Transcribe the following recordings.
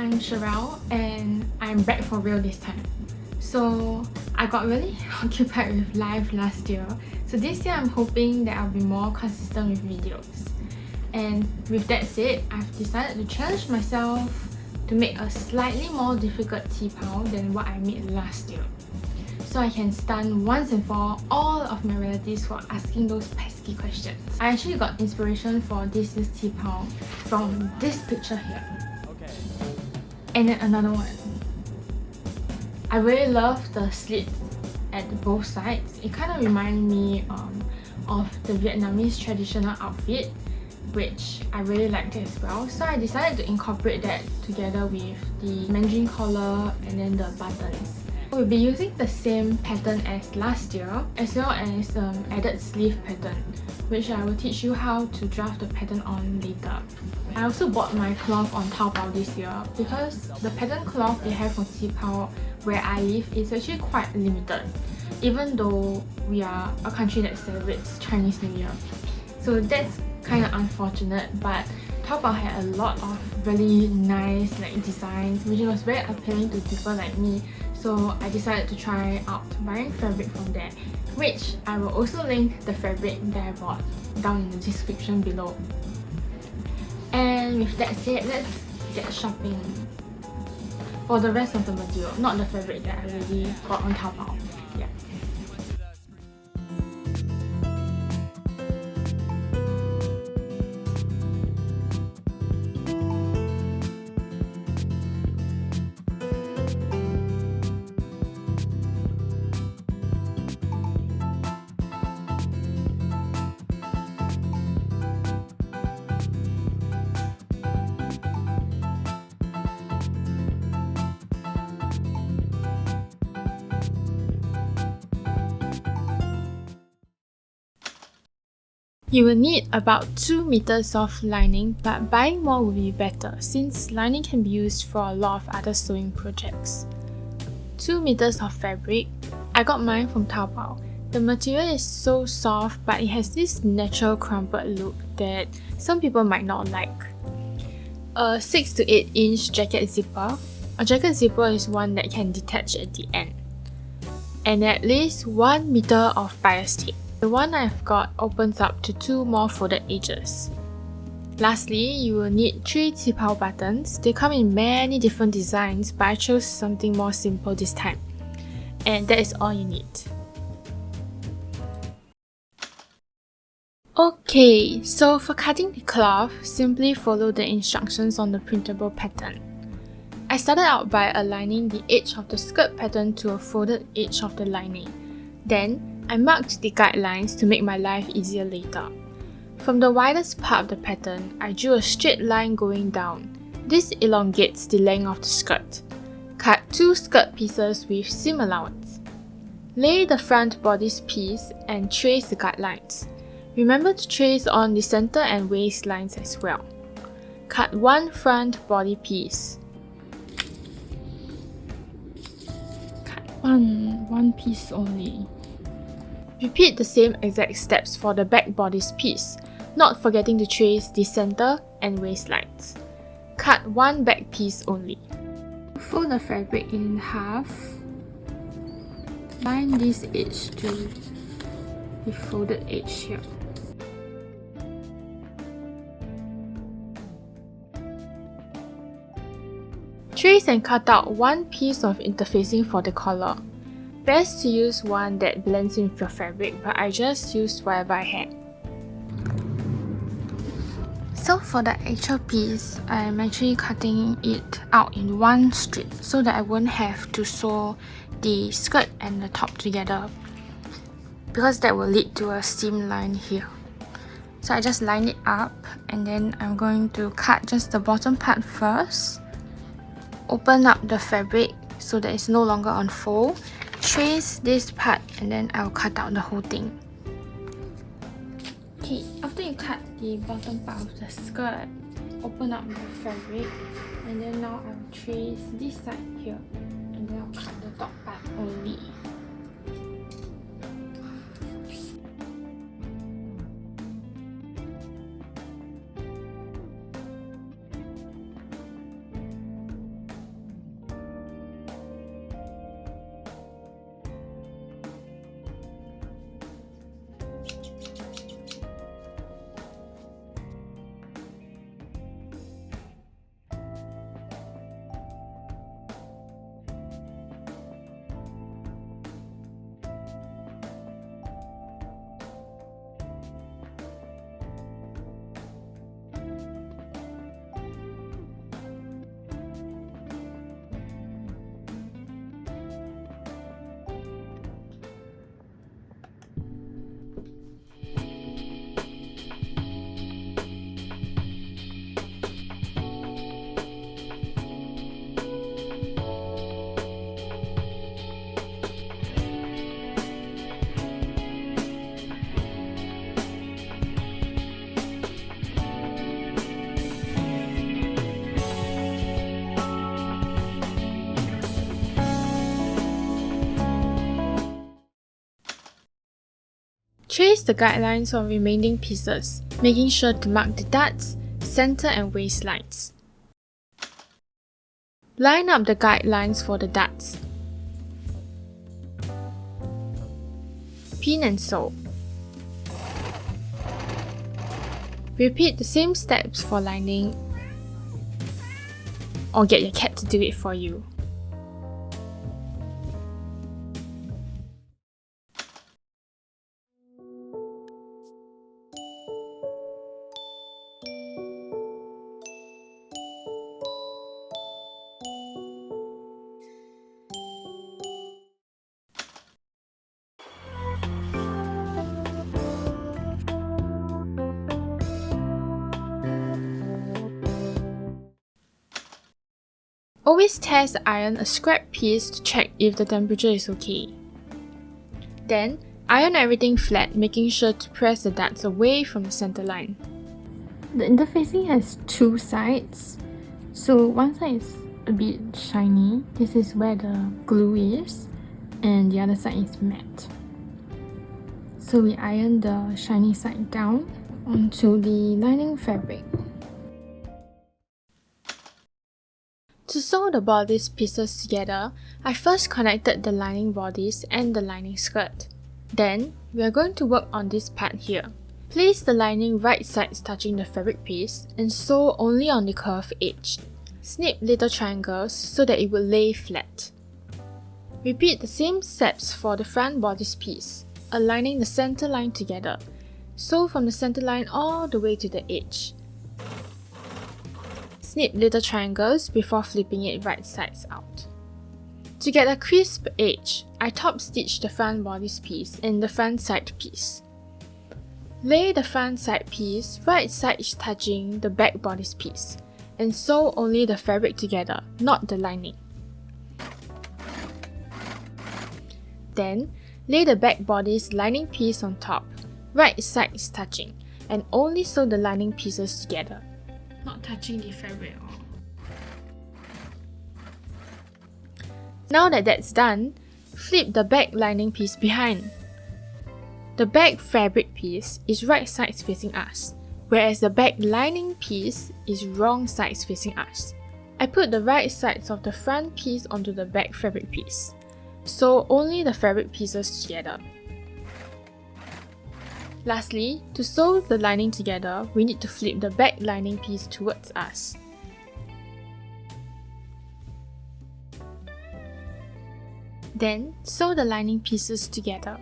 I'm Cheral and I'm back for real this time. So I got really occupied with life last year. So this year I'm hoping that I'll be more consistent with videos. And with that said, I've decided to challenge myself to make a slightly more difficult qipao than what I made last year. So I can stun once and for all of my relatives for asking those pesky questions. I actually got inspiration for this year's qipao from this picture here. Okay. And then another one. I really love the slits at both sides. It kind of reminds me of the Vietnamese traditional outfit, which I really liked as well. So I decided to incorporate that together with the Mandarin collar and then the buttons. We'll be using the same pattern as last year, as well as added sleeve pattern, which I will teach you how to draft the pattern on later. I also bought my cloth on Taobao this year because the pattern cloth they have for qipao where I live is actually quite limited, even though we are a country that celebrates Chinese New Year. So that's kind of unfortunate, but Taobao had a lot of really nice designs, which was very appealing to people like me. So I decided to try out buying fabric from there, which I will also link the fabric that I bought down in the description below. And with that said, let's get shopping for the rest of the material, not the fabric that I already got on Taobao. Yeah. You will need about 2 meters of lining, but buying more will be better since lining can be used for a lot of other sewing projects. 2 meters of fabric. I got mine from Taobao. The material is so soft, but it has this natural crumpled look that some people might not like. A 6 to 8 inch jacket zipper. A jacket zipper is one that can detach at the end. And at least 1 meter of bias tape. The one I've got opens up to 2 more folded edges. Lastly, you will need 3 qipao buttons. They come in many different designs, but I chose something more simple this time. And that is all you need. Okay, so for cutting the cloth, simply follow the instructions on the printable pattern. I started out by aligning the edge of the skirt pattern to a folded edge of the lining. Then, I marked the guidelines to make my life easier later. From the widest part of the pattern, I drew a straight line going down. This elongates the length of the skirt. Cut 2 skirt pieces with seam allowance. Lay the front bodice piece and trace the guidelines. Remember to trace on the center and waist lines as well. Cut 1 front body piece. Cut one piece only. Repeat the same exact steps for the back bodice piece, not forgetting to trace the center and waist lines. Cut 1 back piece only. Fold the fabric in half. Line this edge to the folded edge here. Trace and cut out 1 piece of interfacing for the collar. Best to use one that blends in with your fabric, but I just used whatever I had. So for the actual piece, I'm actually cutting it out in 1 strip so that I won't have to sew the skirt and the top together, because that will lead to a seam line here. So I just line it up and then I'm going to cut just the bottom part first. Open up the fabric so that it's no longer on fold. Trace this part and then I'll cut out the whole thing. Okay, after you cut the bottom part of the skirt, open up the fabric and then now I'll trace this side here and then I'll cut the top part only. Trace the guidelines on remaining pieces, making sure to mark the darts, center and waist lines. Line up the guidelines for the darts. Pin and sew. Repeat the same steps for lining, or get your cat to do it for you. Always test the iron a scrap piece to check if the temperature is okay. Then, iron everything flat, making sure to press the darts away from the center line. The interfacing has two sides. So one side is a bit shiny. This is where the glue is. And the other side is matte. So we iron the shiny side down onto the lining fabric. To sew the bodice pieces together, I first connected the lining bodice and the lining skirt. Then, we are going to work on this part here. Place the lining right sides touching the fabric piece and sew only on the curved edge. Snip little triangles so that it will lay flat. Repeat the same steps for the front bodice piece, aligning the center line together. Sew from the center line all the way to the edge. Snip little triangles before flipping it right sides out. To get a crisp edge, I top stitch the front bodice piece and the front side piece. Lay the front side piece right sides touching the back bodice piece and sew only the fabric together, not the lining. Then, lay the back bodice lining piece on top, right sides touching, and only sew the lining pieces together, not touching the fabric at all. Now that that's done, flip the back lining piece behind. The back fabric piece is right sides facing us, whereas the back lining piece is wrong sides facing us. I put the right sides of the front piece onto the back fabric piece. Sew only the fabric pieces together. Lastly, to sew the lining together, we need to flip the back lining piece towards us. Then, sew the lining pieces together.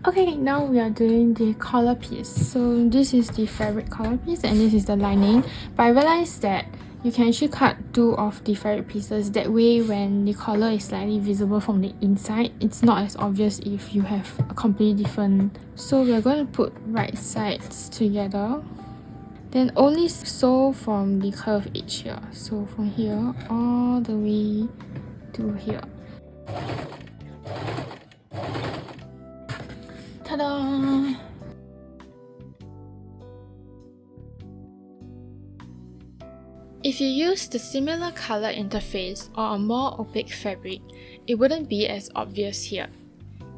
Okay, now we are doing the collar piece. So this is the fabric collar piece and this is the lining. But I realized that you can actually cut two of the fabric pieces. That way when the collar is slightly visible from the inside, it's not as obvious if you have a completely different. So we are going to put right sides together. Then only sew from the curved edge here. So from here all the way to here. Ta-da! If you use the similar color interface or a more opaque fabric, it wouldn't be as obvious here.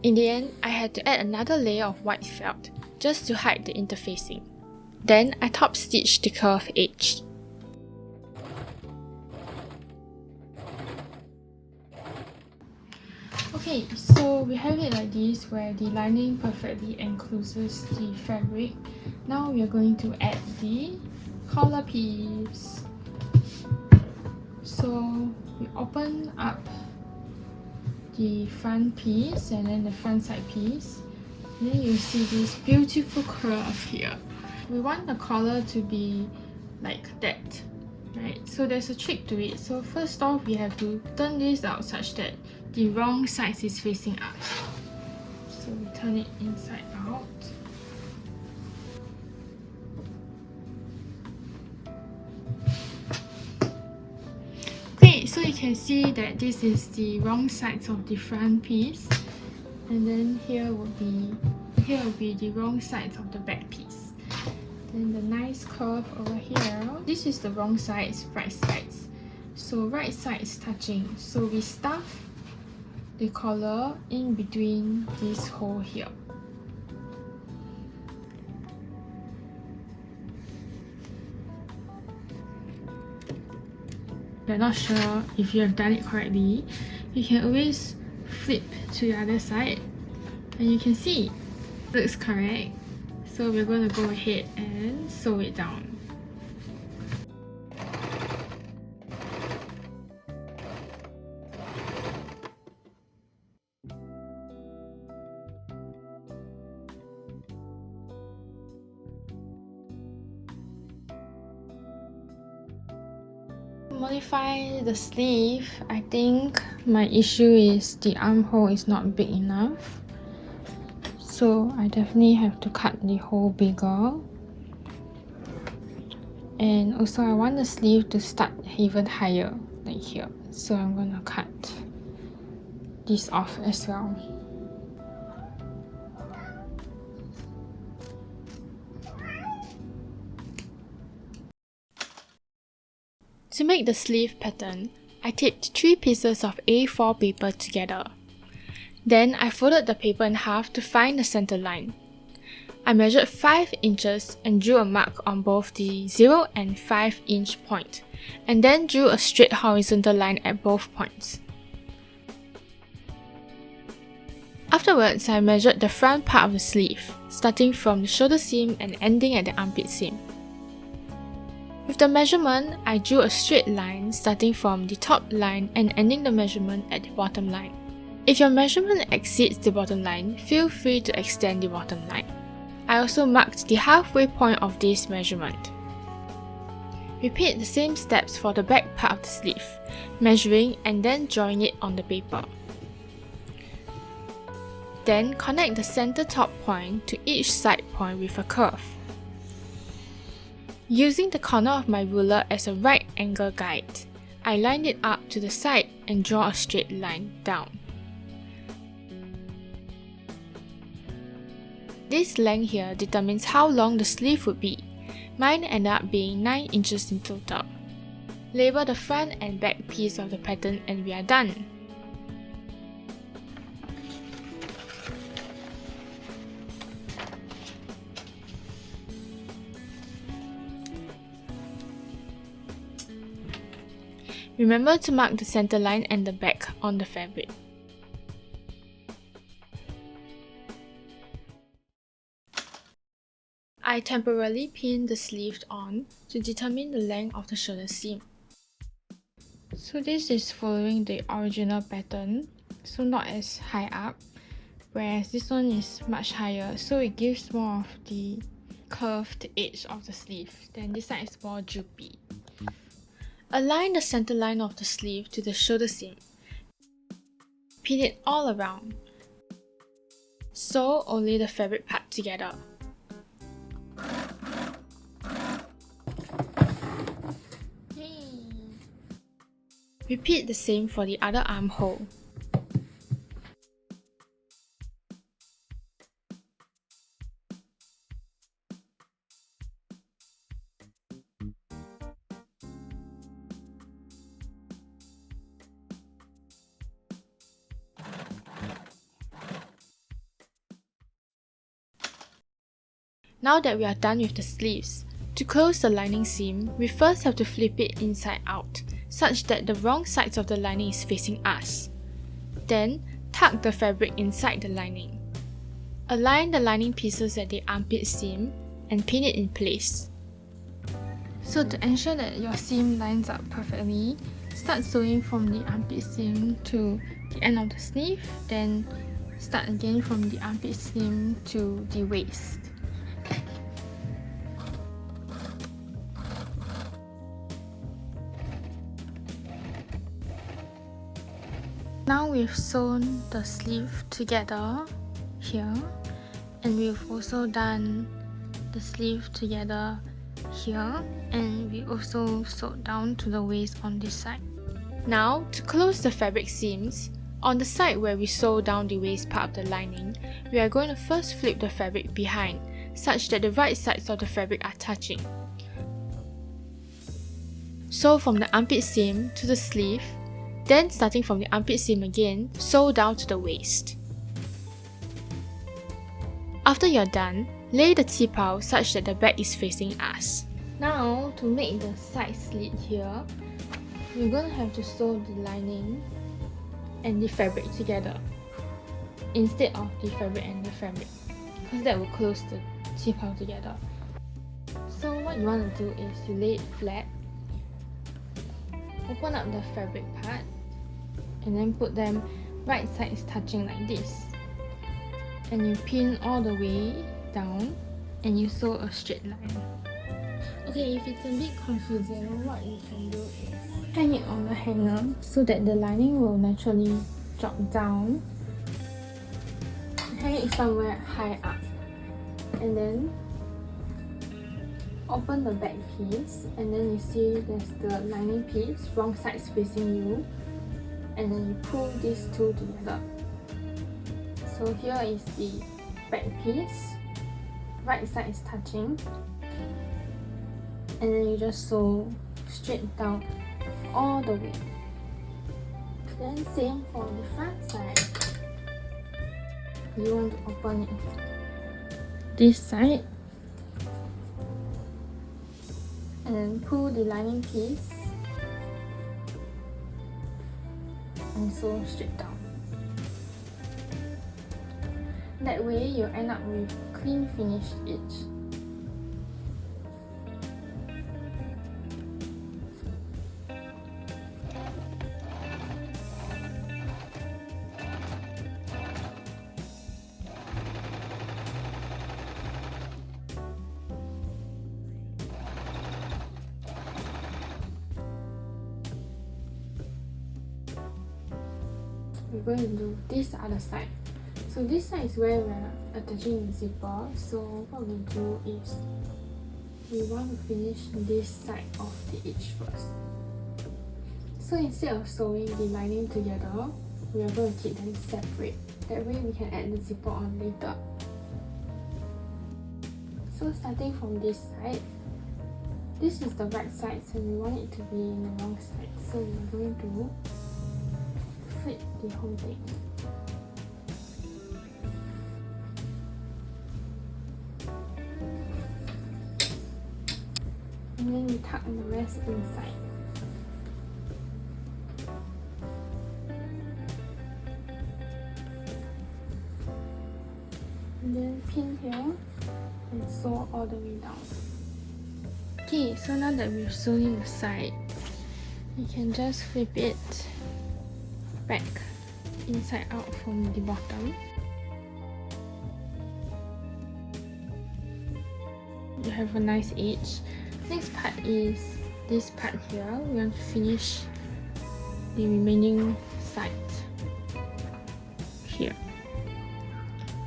In the end, I had to add another layer of white felt just to hide the interfacing. Then I top stitched the curved edge. Okay, so we have it like this where the lining perfectly encloses the fabric. Now we are going to add the collar piece. So we open up the front piece and then the front side piece. Then you see this beautiful curve here. We want the collar to be like that, right? So there's a trick to it. So first off, we have to turn this out such that the wrong side is facing us. So we turn it inside out. Okay, so you can see that this is the wrong sides of the front piece, and then here will be the wrong sides of the back piece. Then the nice curve over here, this is the wrong sides, right sides. So So right side is touching. So we stuff the collar in between this hole here. You're not sure if you have done it correctly, you can always flip to the other side and you can see it looks correct. So we're going to go ahead and sew it down. To modify the sleeve, I think my issue is the armhole is not big enough. So I definitely have to cut the hole bigger. And also I want the sleeve to start even higher, like here. So I'm gonna cut this off as well. To make the sleeve pattern, I taped 3 pieces of A4 paper together. Then I folded the paper in half to find the center line. I measured 5 inches and drew a mark on both the 0 and 5 inch point, and then drew a straight horizontal line at both points. Afterwards, I measured the front part of the sleeve, starting from the shoulder seam and ending at the armpit seam. With the measurement, I drew a straight line starting from the top line and ending the measurement at the bottom line. If your measurement exceeds the bottom line, feel free to extend the bottom line. I also marked the halfway point of this measurement. Repeat the same steps for the back part of the sleeve, measuring and then drawing it on the paper. Then connect the center top point to each side point with a curve. Using the corner of my ruler as a right angle guide, I line it up to the side and draw a straight line down. This length here determines how long the sleeve would be. Mine ended up being 9 inches in total. Label the front and back piece of the pattern and we are done. Remember to mark the center line and the back on the fabric. I temporarily pinned the sleeve on to determine the length of the shoulder seam. So this is following the original pattern, so not as high up, whereas this one is much higher, so it gives more of the curved edge of the sleeve. Then this side is more droopy. Align the center line of the sleeve to the shoulder seam. Pin it all around. Sew only the fabric part together. Repeat the same for the other armhole. Now that we are done with the sleeves, to close the lining seam, we first have to flip it inside out, such that the wrong sides of the lining is facing us. Then, tuck the fabric inside the lining. Align the lining pieces at the armpit seam and pin it in place. So to ensure that your seam lines up perfectly, start sewing from the armpit seam to the end of the sleeve, then start again from the armpit seam to the waist. Now we've sewn the sleeve together here, and we've also done the sleeve together here, and we also sewed down to the waist on this side. Now, to close the fabric seams, on the side where we sew down the waist part of the lining, we are going to first flip the fabric behind, such that the right sides of the fabric are touching. sew from the armpit seam to the sleeve, then starting from the armpit seam again, sew down to the waist. After you're done, lay the qipao such that the back is facing us. Now, to make the side slit here, you're going to have to sew the lining and the fabric together instead of the fabric and the fabric, because that will close the qipao together. So what you want to do is you lay it flat, open up the fabric part, and then put them right sides touching like this. And you pin all the way down and you sew a straight line. Okay, if it's a bit confusing, what you can do is hang it on the hanger so that the lining will naturally drop down. Hang it somewhere high up, and then open the back piece, and then you see there's the lining piece, wrong sides facing you, and then you pull these two together. So here is the back piece, right side is touching, and then you just sew straight down all the way. Then same for the front side. You want to open it this side, and then pull the lining piece and sew straight down. That way you end up with clean finished edge. We're going to do this other side. So this side is where we're attaching the zipper. So what we do is we want to finish this side of the edge first. So instead of sewing the lining together, we are going to keep them separate. That way we can add the zipper on later. So starting from this side, this is the right side, so we want it to be in the wrong side. So we're going to flip the whole thing. And then we tuck the rest inside. And then pin here and sew all the way down. Okay, so now that we've sewn in the side, you can just flip it back inside out from the bottom. You have a nice edge. Next part is this part here. We want to finish the remaining side here.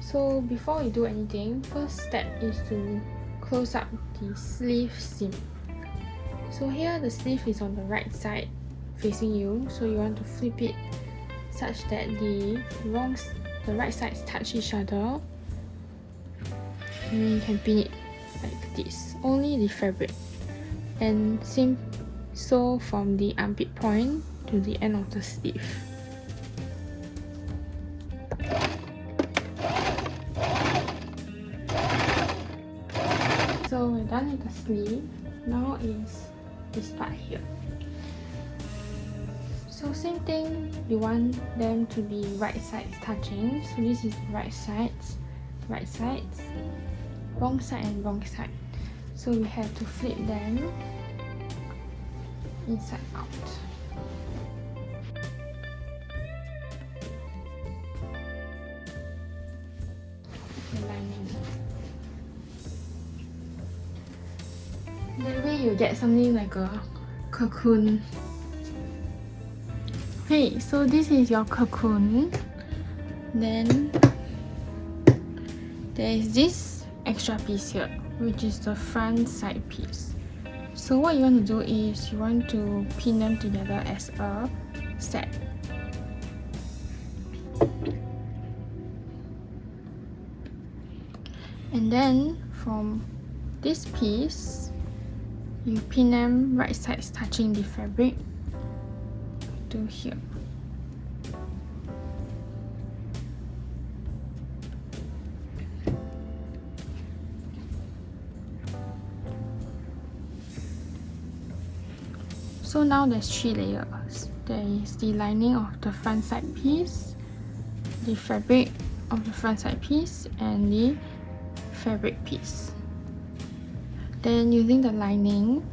So before we do anything, first step is to close up the sleeve seam. So here the sleeve is on the right side facing you, so you want to flip it such that the right sides touch each other, and then you can pin it like this, only the fabric, and same sew from the armpit point to the end of the sleeve. So we're done with the sleeve. Now is this part here. So same thing, you want them to be right sides touching. So this is the right sides, wrong side and wrong side. So we have to flip them inside out. The lining. That way you get something like a cocoon. Okay, so this is your cocoon. Then there is this extra piece here, which is the front side piece. So what you want to do is you want to pin them together as a set. And then from this piece, You pin them right sides touching the fabric to here. So now there's 3 layers. There is the lining of the front side piece, the fabric of the front side piece, and the fabric piece. Then using the lining,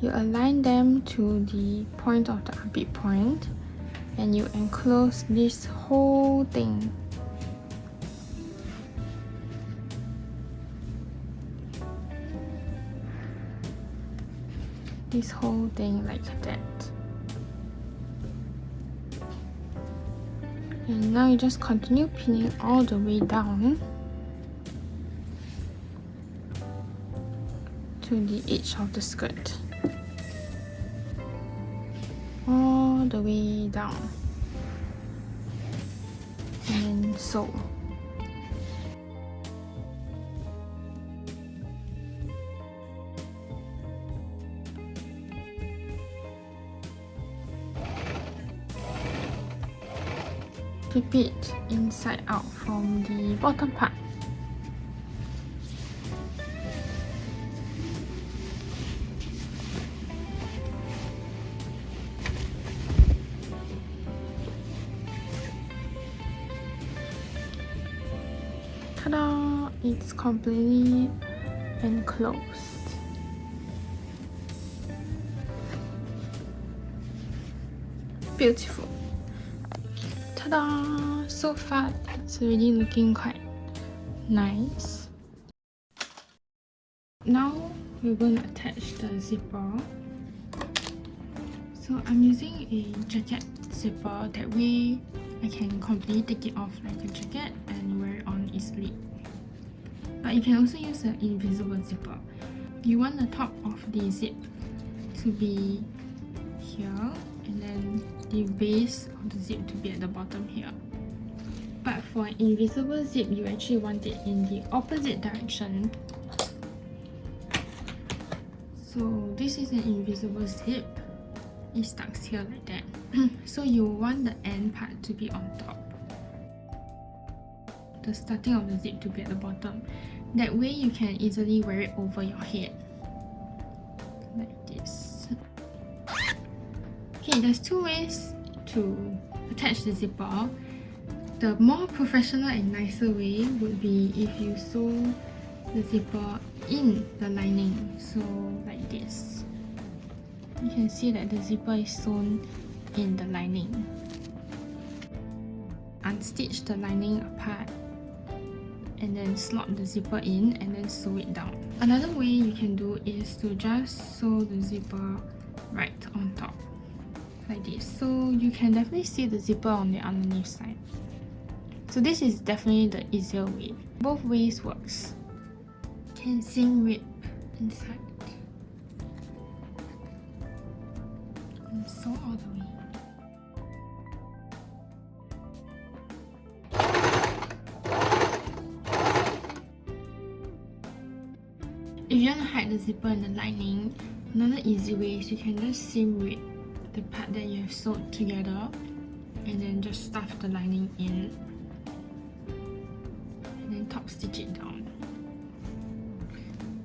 you align them to the point of the armpit point and you enclose this whole thing. This whole thing like that. And now you just continue pinning all the way down to the edge of the skirt. All the way down. And then sew. Flip it inside out from the bottom part. Ta-da! It's completely enclosed. Beautiful. Ta-da! So far, it's already looking quite nice. Now we're going to attach the zipper. So I'm using a jacket zipper, that way I can completely take it off like a jacket and wear it on easily. But you can also use an invisible zipper. You want the top of the zip to be here and then the base of the zip to be at the bottom here. But for an invisible zip, you actually want it in the opposite direction. So this is an invisible zip. It stuck here like that. So you want the end part to be on top. The starting of the zip to be at the bottom. That way you can easily wear it over your head. Like this. Okay, there's 2 ways to attach the zipper. The more professional and nicer way would be if you sew the zipper in the lining. So like this. You can see that the zipper is sewn in the lining. Unstitch the lining apart and then slot the zipper in and then sew it down. Another way you can do is to just sew the zipper right on top like this. So you can definitely see the zipper on the underneath side. So this is definitely the easier way. Both ways works. Can seam rip inside. And sew all the way. If you want to hide the zipper in the lining, another easy way is you can just seam rip the part that you have sewed together and then just stuff the lining in and then top stitch it down.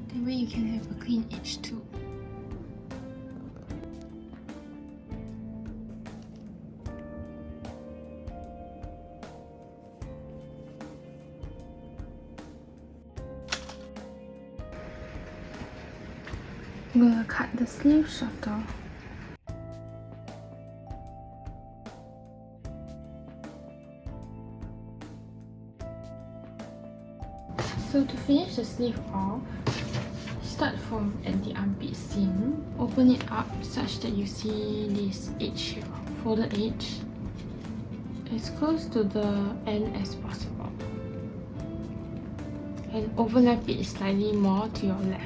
That way you can have a clean edge too. I'm gonna cut the sleeve shorter. So to finish the sleeve off, start from at the armpit seam, open it up such that you see this edge here, folded edge, as close to the end as possible, and overlap it slightly more to your left.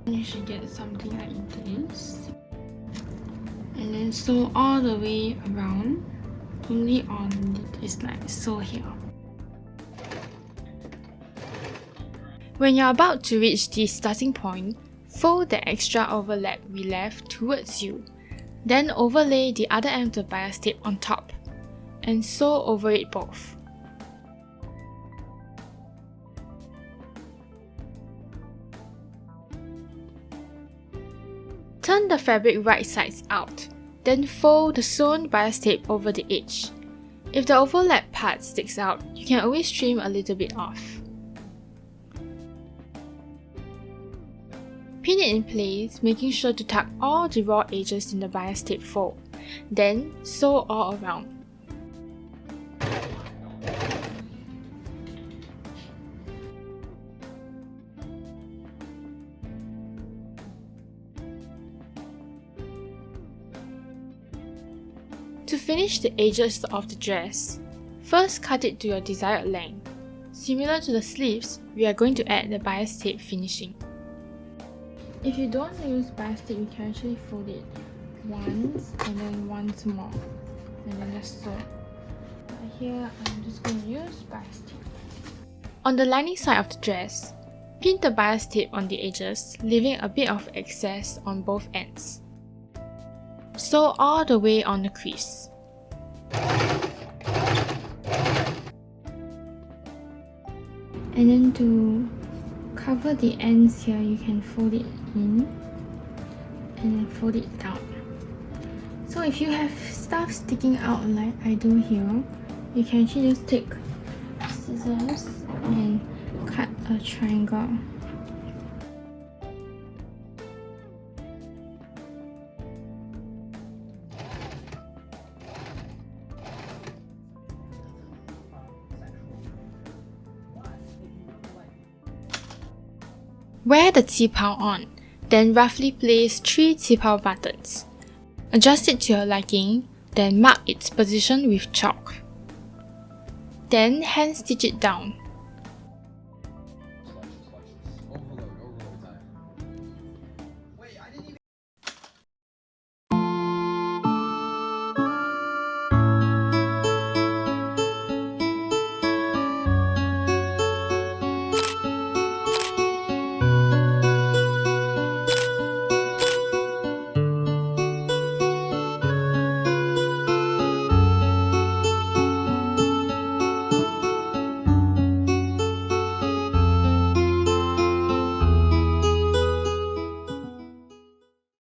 You should get something like this. And then sew all the way around, only on this like sew here. When you're about to reach the starting point, fold the extra overlap we left towards you. Then overlay the other end of the bias tape on top and sew over it both. Turn the fabric right sides out, then fold the sewn bias tape over the edge. If the overlap part sticks out, you can always trim a little bit off. Pin it in place, making sure to tuck all the raw edges in the bias tape fold, then sew all around. To finish the edges of the dress, first cut it to your desired length. Similar to the sleeves, we are going to add the bias tape finishing. If you don't use bias tape, you can actually fold it once and then once more and then just sew. But here I'm just going to use bias tape. On the lining side of the dress, pin the bias tape on the edges, leaving a bit of excess on both ends. Sew all the way on the crease. And then to cover the ends here, you can fold it in and then fold it down. So if you have stuff sticking out like I do here, you can actually just take scissors and cut a triangle. Wear the qipao on, then roughly place 3 qipao buttons. Adjust it to your liking, then mark its position with chalk. Then hand stitch it down.